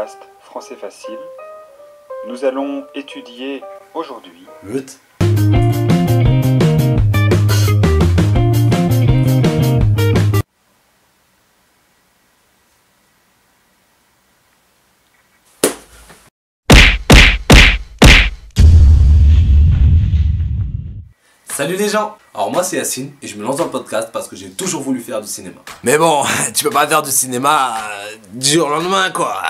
podcast Français Facile. Nous allons étudier aujourd'hui Salut les gens. Alors moi c'est Yacine et je me lance dans le podcast parce que j'ai toujours voulu faire du cinéma. Mais bon, tu peux pas faire du cinéma du jour au lendemain quoi.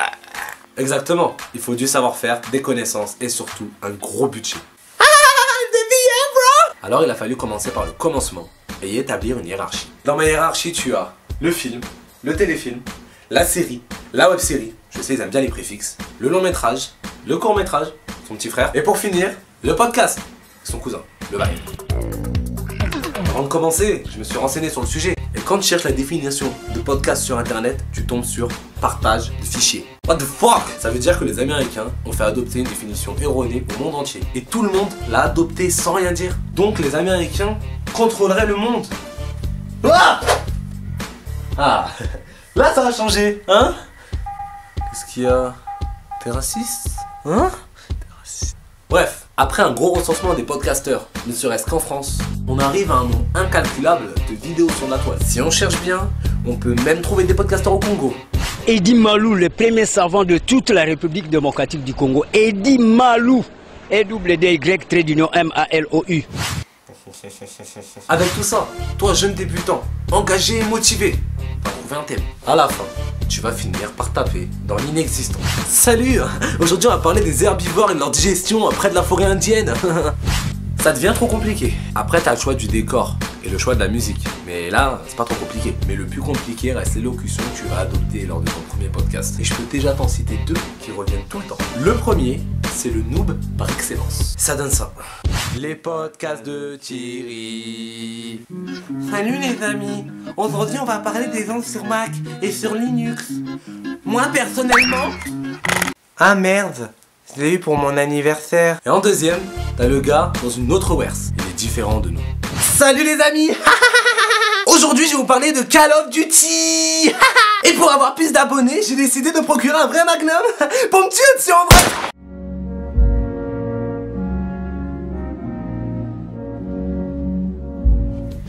Exactement, il faut du savoir-faire, des connaissances et surtout un gros budget. Alors il a fallu commencer par le commencement et y établir une hiérarchie. Dans ma hiérarchie tu as le film, le téléfilm, la série, la web-série, je sais ils aiment bien les préfixes, le long métrage, le court métrage, son petit frère, et pour finir, le podcast, son cousin, le bail. Avant de commencer, je me suis renseigné sur le sujet. Et quand tu cherches la définition de podcast sur internet, tu tombes sur partage de fichiers. What the fuck? Ça veut dire que les Américains ont fait adopter une définition erronée au monde entier. Et tout le monde l'a adopté sans rien dire. Donc les Américains contrôleraient le monde. Ah, là ça va changer, hein? Qu'est-ce qu'il y a? T'es raciste? Hein? Bref, après un gros recensement des podcasteurs, ne serait-ce qu'en France, on arrive à un nombre incalculable de vidéos sur la toile. Si on cherche bien, on peut même trouver des podcasteurs au Congo. Eddy Malou, le premier savant de toute la République démocratique du Congo. Eddy Malou. E-double-D-Y-M-A-L-O-U. Avec tout ça, toi jeune débutant, engagé et motivé, va trouver un thème. À la fin, tu vas finir par taper dans l'inexistant. Salut! Aujourd'hui on va parler des herbivores et de leur digestion près de la forêt indienne. Ça devient trop compliqué. Après t'as le choix du décor et le choix de la musique. Mais là, c'est pas trop compliqué. Mais le plus compliqué reste l'élocution que tu vas adopter lors de ton premier podcast. Et je peux déjà t'en citer deux qui reviennent tout le temps. Le premier, c'est le noob par excellence. Ça donne ça. Les podcasts de Thierry. Salut les amis. Aujourd'hui on va parler des ondes sur Mac et sur Linux. Moi personnellement... Ah merde, je l'ai eu pour mon anniversaire. Et en deuxième, t'as le gars dans une autre Wers. Il est différent de nous. Salut les amis. Aujourd'hui je vais vous parler de Call of Duty. Et pour avoir plus d'abonnés, j'ai décidé de procurer un vrai Magnum pour me tuer dessus en vrai.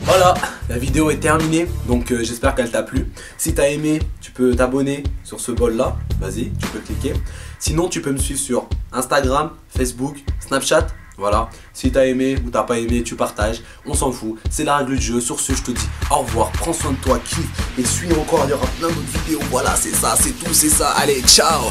Voilà, la vidéo est terminée, donc j'espère qu'elle t'a plu. Si t'as aimé, tu peux t'abonner sur ce bol là, vas-y, tu peux cliquer. Sinon tu peux me suivre sur Instagram, Facebook, Snapchat, voilà. Si t'as aimé ou t'as pas aimé, tu partages, on s'en fout, c'est la règle du jeu. Sur ce, je te dis au revoir, prends soin de toi, kiffe et suis encore, il y aura plein d'autres vidéos. Voilà, c'est ça, c'est tout, c'est ça, allez, ciao.